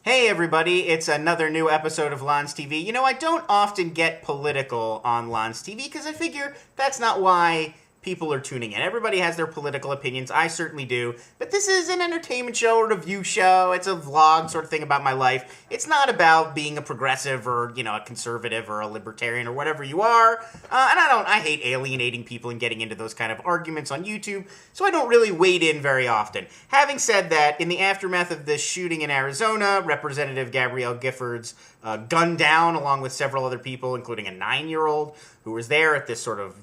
Hey everybody, it's another new episode of LonsTV. You know, I don't often get political on LonsTV because I figure that's not why people are tuning in. Everybody has their political opinions. I certainly do. But this is an entertainment show, a review show. It's a vlog sort of thing about my life. It's not about being a progressive or, a conservative or a libertarian or whatever you are. And I hate alienating people and getting into those kind of arguments on YouTube, so I don't really wade in very often. Having said that, in the aftermath of this shooting in Arizona, Representative Gabrielle Giffords gunned down along with several other people, including a 9-year-old who was there at this sort of,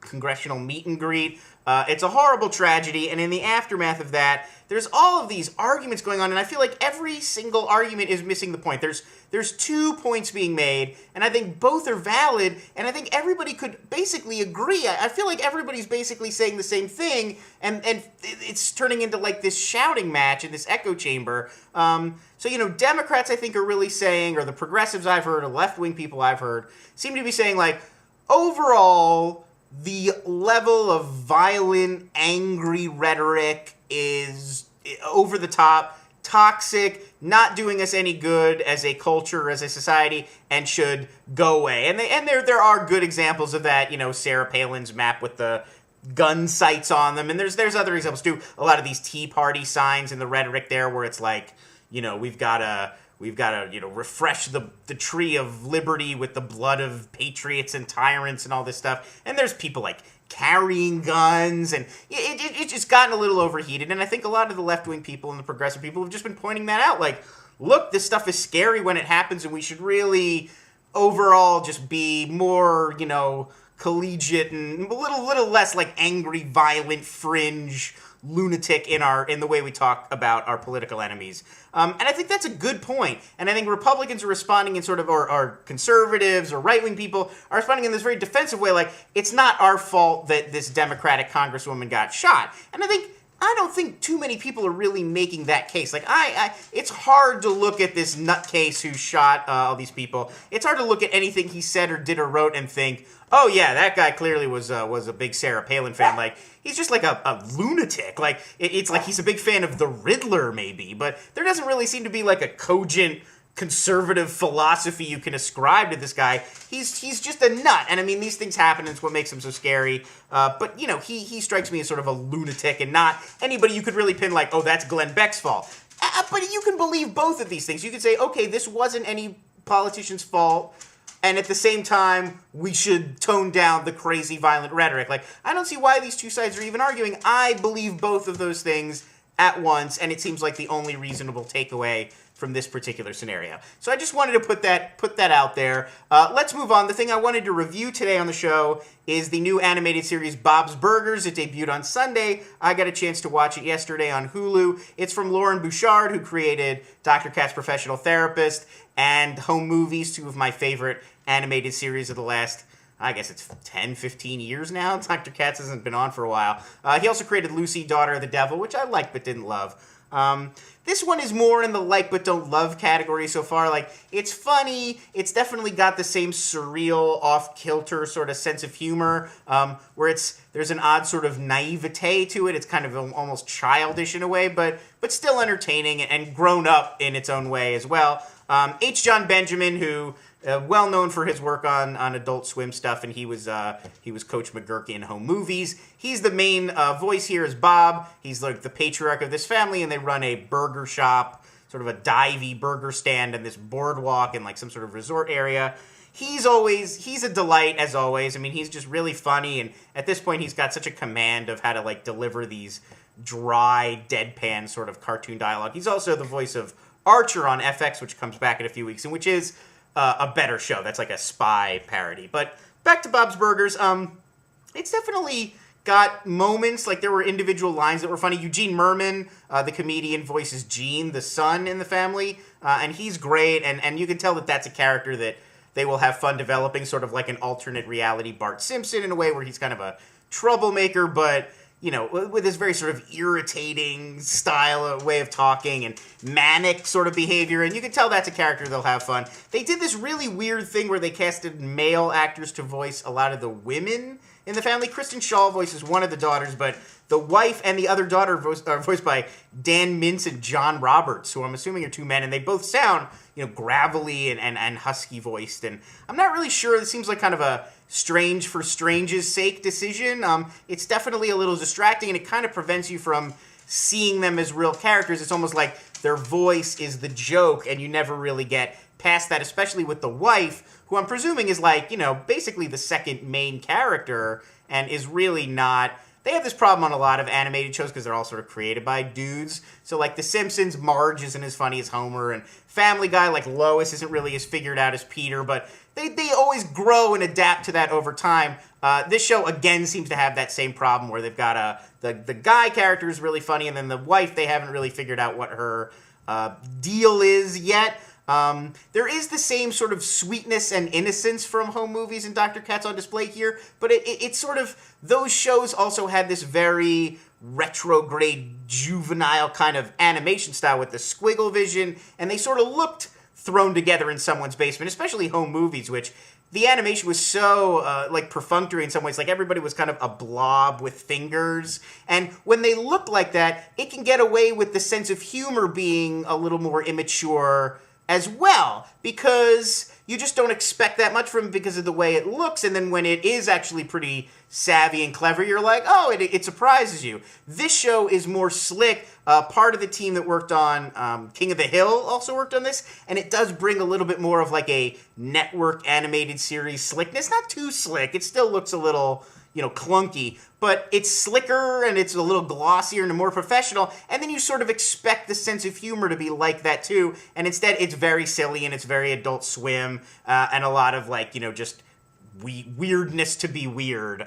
congressional meet and greet. It's a horrible tragedy, and in the aftermath of that, there's all of these arguments going on, and I feel like every single argument is missing the point. There's 2 points being made, and I think both are valid, and I think everybody could basically agree. I feel like everybody's basically saying the same thing, and it's turning into like this shouting match in this echo chamber. So, Democrats, I think, are really saying, or the progressives I've heard, or left-wing people I've heard, seem to be saying, like, overall, the level of violent, angry rhetoric is over the top, toxic, not doing us any good as a culture, as a society, and should go away. And there are good examples of that. Sarah Palin's map with the gun sights on them, and there's other examples too. A lot of these Tea Party signs in the rhetoric there, where it's like, we've got to refresh the tree of liberty with the blood of patriots and tyrants and all this stuff. And there's people like carrying guns, and it's just gotten a little overheated. And I think a lot of the left-wing people and the progressive people have just been pointing that out. Like, look, this stuff is scary when it happens, and we should really overall just be more, collegiate and a little less like angry, violent, fringe lunatic in the way we talk about our political enemies. And I think that's a good point. And I think Republicans are responding in sort of, or conservatives or right-wing people are responding in this very defensive way, like, it's not our fault that this Democratic congresswoman got shot. And I don't think too many people are really making that case. Like, it's hard to look at this nutcase who shot all these people. It's hard to look at anything he said or did or wrote and think, oh yeah, that guy clearly was a big Sarah Palin fan. Like, he's just like a lunatic. Like, it's like he's a big fan of the Riddler, maybe. But there doesn't really seem to be like a cogent conservative philosophy you can ascribe to this guy. He's just a nut. And I mean, these things happen, and it's what makes him so scary. But, he strikes me as sort of a lunatic and not anybody you could really pin like, oh, that's Glenn Beck's fault. But you can believe both of these things. You can say, okay, this wasn't any politician's fault, and at the same time, we should tone down the crazy, violent rhetoric. Like, I don't see why these two sides are even arguing. I believe both of those things at once, and it seems like the only reasonable takeaway from this particular scenario. So I just wanted to put that out there. Let's move on. The thing I wanted to review today on the show is the new animated series Bob's Burgers. It debuted on Sunday. I got a chance to watch it yesterday on Hulu. It's from Loren Bouchard, who created Dr. Katz, Professional Therapist, and Home Movies, two of my favorite animated series of the last, I guess it's 10, 15 years now. Dr. Katz hasn't been on for a while. He also created Lucy, Daughter of the Devil, which I liked but didn't love. This one is more in the like but don't love category so far. Like, it's funny. It's definitely got the same surreal, off-kilter sort of sense of humor, where there's an odd sort of naivete to it. It's kind of almost childish in a way, but still entertaining and grown up in its own way as well. Jon Benjamin, who well known for his work on Adult Swim stuff, and he was Coach McGurk in Home Movies. He's the main voice here as Bob. He's like the patriarch of this family, and they run a burger shop, sort of a divey burger stand, and this boardwalk in like some sort of resort area. He's a delight as always. I mean, he's just really funny, and at this point, he's got such a command of how to like deliver these dry, deadpan sort of cartoon dialogue. He's also the voice of Archer on FX, which comes back in a few weeks, and which is a better show. That's like a spy parody. But back to Bob's Burgers. It's definitely got moments, like there were individual lines that were funny. Eugene Mirman, the comedian, voices Gene, the son in the family, and he's great, and you can tell that that's a character that they will have fun developing, sort of like an alternate reality Bart Simpson in a way where he's kind of a troublemaker, but with this very sort of irritating style, way of talking, and manic sort of behavior, and you can tell that's a character they'll have fun. They did this really weird thing where they casted male actors to voice a lot of the women in the family. Kristen Schaal voices one of the daughters, but the wife and the other daughter are voiced by Dan Mintz and John Roberts, who I'm assuming are two men, and they both sound, gravelly and husky voiced. And I'm not really sure. This seems like kind of a strange for strange's sake decision. It's definitely a little distracting, and it kind of prevents you from seeing them as real characters. It's almost like their voice is the joke, and you never really get past that, especially with the wife, who I'm presuming is like, basically the second main character, and is really not... They have this problem on a lot of animated shows because they're all sort of created by dudes. So, like, The Simpsons, Marge isn't as funny as Homer, and Family Guy, like, Lois isn't really as figured out as Peter, but they always grow and adapt to that over time. This show, again, seems to have that same problem where they've got the guy character is really funny, and then the wife, they haven't really figured out what her deal is yet. There is the same sort of sweetness and innocence from home movies and Dr. Katz on display here, but it's sort of, those shows also had this very retrograde, juvenile kind of animation style with the squiggle vision, and they sort of looked thrown together in someone's basement, especially home movies, which the animation was so, perfunctory in some ways. Like, everybody was kind of a blob with fingers. And when they look like that, it can get away with the sense of humor being a little more immature as well, because you just don't expect that much from it because of the way it looks, and then when it is actually pretty savvy and clever, you're like, oh, it surprises you. This show is more slick. Part of the team that worked on King of the Hill also worked on this, and it does bring a little bit more of like a network animated series slickness. Not too slick. It still looks a little, clunky, but it's slicker and it's a little glossier and more professional, and then you sort of expect the sense of humor to be like that too, and instead it's very silly and it's very Adult Swim, and a lot of just weirdness to be weird,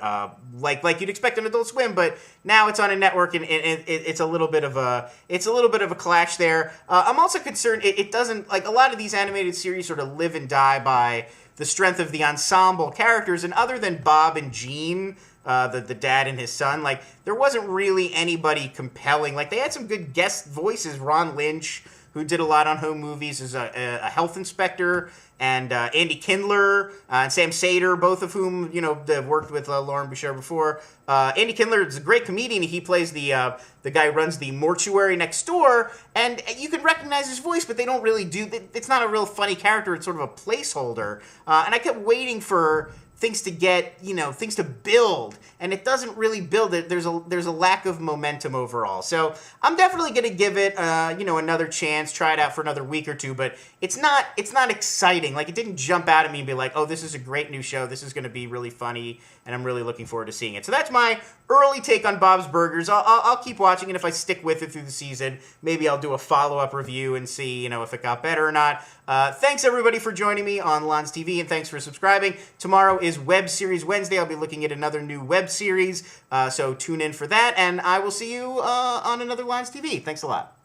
like you'd expect on Adult Swim, but now it's on a network, and it's a little bit of a clash there. I'm also concerned it doesn't, like, a lot of these animated series sort of live and die by the strength of the ensemble characters, and other than Bob and Gene, the dad and his son, like, there wasn't really anybody compelling. Like, they had some good guest voices. Ron Lynch, who did a lot on home movies, is a health inspector, and Andy Kindler and Sam Sater, both of whom, have worked with Loren Bouchard before. Andy Kindler is a great comedian. He plays the guy who runs the mortuary next door, and you can recognize his voice, but they don't really do... It's not a real funny character. It's sort of a placeholder. And I kept waiting for things to get, things to build, and it doesn't really build it. There's a lack of momentum overall. So I'm definitely going to give it, another chance, try it out for another week or two, but it's not exciting. Like, it didn't jump out at me and be like, oh, this is a great new show. This is going to be really funny, and I'm really looking forward to seeing it. So that's my early take on Bob's Burgers. I'll keep watching it. If I stick with it through the season, maybe I'll do a follow-up review and see, if it got better or not. Thanks, everybody, for joining me on LonsTV, and thanks for subscribing. Tomorrow is Web Series Wednesday. I'll be looking at another new web series, so tune in for that, and I will see you on another LonsTV. Thanks a lot.